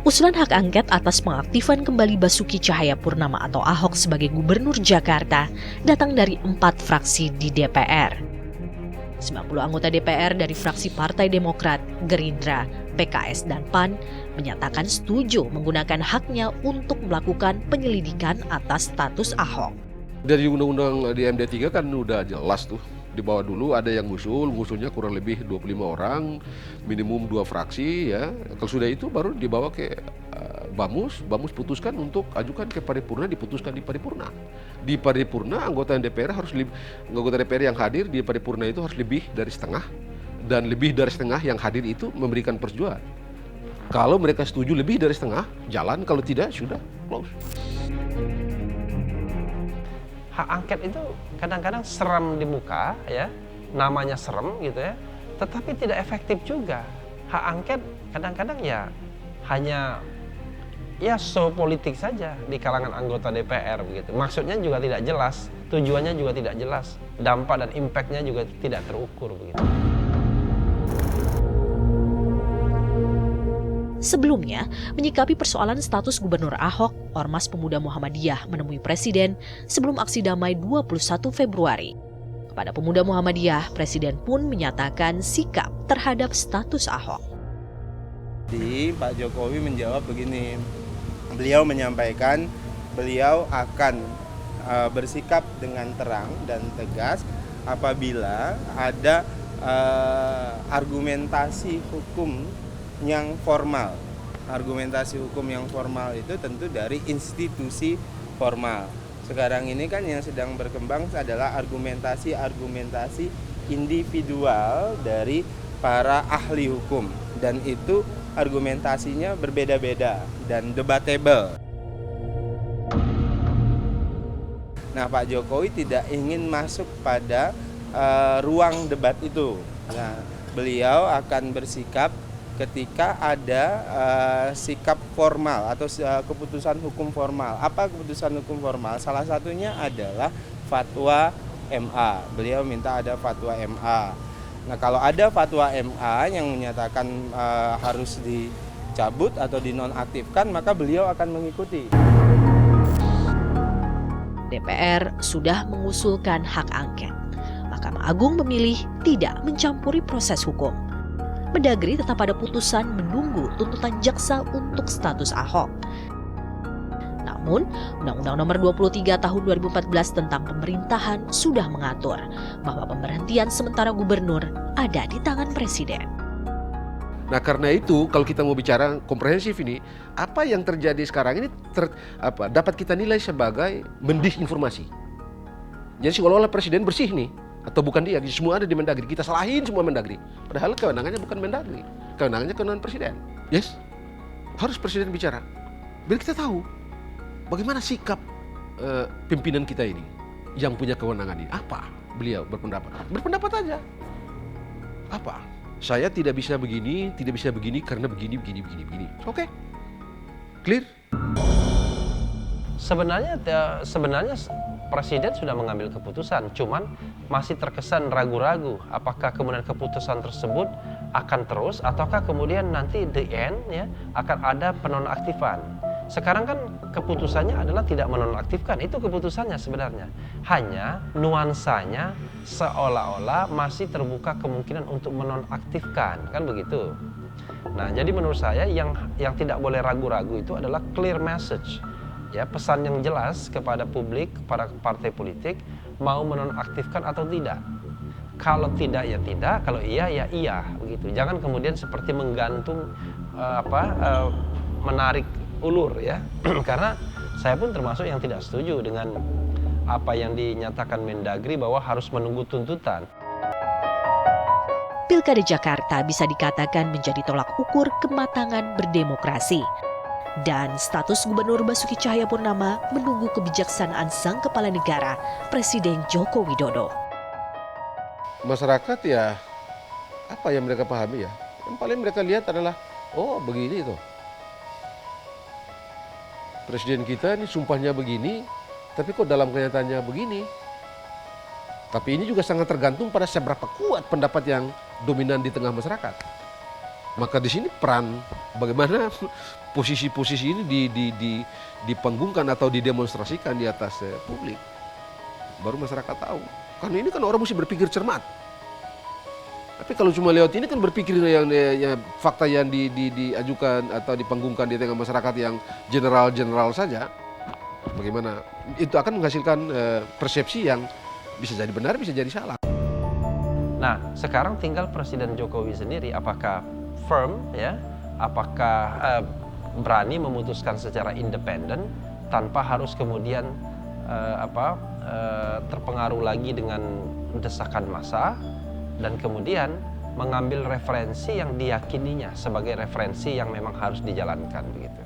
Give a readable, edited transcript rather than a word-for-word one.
Usulan hak angket atas pengaktifan kembali Basuki Cahayapurnama atau Ahok sebagai Gubernur Jakarta datang dari 4 fraksi di DPR. 90 anggota DPR dari fraksi Partai Demokrat, Gerindra, PKS, dan PAN menyatakan setuju menggunakan haknya untuk melakukan penyelidikan atas status Ahok. Dari undang-undang di MD3 kan udah jelas tuh. Di bawah dulu ada yang ngusulnya kurang lebih 25 orang, minimum 2 fraksi ya. Kalau sudah itu baru dibawa ke Bamus putuskan untuk ajukan ke paripurna, diputuskan di paripurna. Di paripurna anggota DPR anggota DPR yang hadir di paripurna itu harus lebih dari setengah, dan lebih dari setengah yang hadir itu memberikan persetujuan. Kalau mereka setuju lebih dari setengah, jalan, kalau tidak sudah close. Hak angket itu kadang-kadang seram di muka ya, namanya serem gitu ya, tetapi tidak efektif juga. Hak angket kadang-kadang ya hanya ya show politik saja di kalangan anggota DPR begitu. Maksudnya juga tidak jelas, tujuannya juga tidak jelas, dampak dan impactnya juga tidak terukur begitu. Sebelumnya, menyikapi persoalan status Gubernur Ahok, Ormas Pemuda Muhammadiyah menemui Presiden sebelum aksi damai 21 Februari. Kepada Pemuda Muhammadiyah, Presiden pun menyatakan sikap terhadap status Ahok. Pak Jokowi menjawab begini, beliau menyampaikan beliau akan bersikap dengan terang dan tegas apabila ada argumentasi hukum yang formal. Argumentasi hukum yang formal itu tentu dari institusi formal. Sekarang ini kan yang sedang berkembang adalah argumentasi individual dari para ahli hukum, dan itu argumentasinya berbeda-beda dan debatable. Nah, Pak Jokowi tidak ingin masuk pada ruang debat itu. Nah, beliau akan bersikap ketika ada sikap formal atau keputusan hukum formal. Apa keputusan hukum formal? Salah satunya adalah fatwa MA. Beliau minta ada fatwa MA. Nah, kalau ada fatwa MA yang menyatakan harus dicabut atau dinonaktifkan, maka beliau akan mengikuti. DPR sudah mengusulkan hak angket. Mahkamah Agung memilih tidak mencampuri proses hukum. Mendagri tetap pada putusan menunggu tuntutan jaksa untuk status Ahok. Namun, Undang-Undang Nomor 23 Tahun 2014 tentang pemerintahan sudah mengatur bahwa pemberhentian sementara gubernur ada di tangan Presiden. Nah, karena itu kalau kita mau bicara komprehensif ini, apa yang terjadi sekarang ini dapat kita nilai sebagai mendisinformasi. Jadi seolah-olah Presiden bersih nih. Atau bukan dia, semua ada di Mendagri. Kita salahin semua Mendagri. Padahal kewenangannya bukan Mendagri. Kewenangannya kewenangan Presiden. Yes, harus Presiden bicara. Biar kita tahu bagaimana sikap pimpinan kita ini yang punya kewenangan ini. Apa beliau berpendapat? Berpendapat aja. Apa? Saya tidak bisa begini karena begini. Oke. Clear? Sebenarnya Presiden sudah mengambil keputusan, cuman masih terkesan ragu-ragu apakah kemudian keputusan tersebut akan terus ataukah kemudian nanti the end ya akan ada penonaktifan. Sekarang kan keputusannya adalah tidak menonaktifkan, itu keputusannya sebenarnya. Hanya nuansanya seolah-olah masih terbuka kemungkinan untuk menonaktifkan, kan begitu. Nah, jadi menurut saya yang tidak boleh ragu-ragu itu adalah clear message. Ya, pesan yang jelas kepada publik, kepada partai politik mau menonaktifkan atau tidak. Kalau tidak ya tidak, kalau iya ya iya begitu. Jangan kemudian seperti menggantung menarik ulur ya. Karena saya pun termasuk yang tidak setuju dengan apa yang dinyatakan Mendagri bahwa harus menunggu tuntutan. Pilkada Jakarta bisa dikatakan menjadi tolak ukur kematangan berdemokrasi. Dan status Gubernur Basuki Cahayapurnama menunggu kebijaksanaan sang kepala negara, Presiden Joko Widodo. Masyarakat ya, apa yang mereka pahami ya? Yang paling mereka lihat adalah, oh begini tuh. Presiden kita ini sumpahnya begini, tapi kok dalam kenyataannya begini. Tapi ini juga sangat tergantung pada seberapa kuat pendapat yang dominan di tengah masyarakat. Maka di sini peran bagaimana posisi-posisi ini dipanggungkan atau didemonstrasikan di atas publik. Baru masyarakat tahu. Karena ini kan orang mesti berpikir cermat. Tapi kalau cuma lewat ini kan berpikir yang fakta yang diajukan atau dipanggungkan di tengah masyarakat yang general-general saja, bagaimana itu akan menghasilkan persepsi yang bisa jadi benar, bisa jadi salah. Nah, sekarang tinggal Presiden Jokowi sendiri apakah firm ya, apakah berani memutuskan secara independen tanpa harus kemudian terpengaruh lagi dengan desakan massa dan kemudian mengambil referensi yang diyakininya sebagai referensi yang memang harus dijalankan begitu.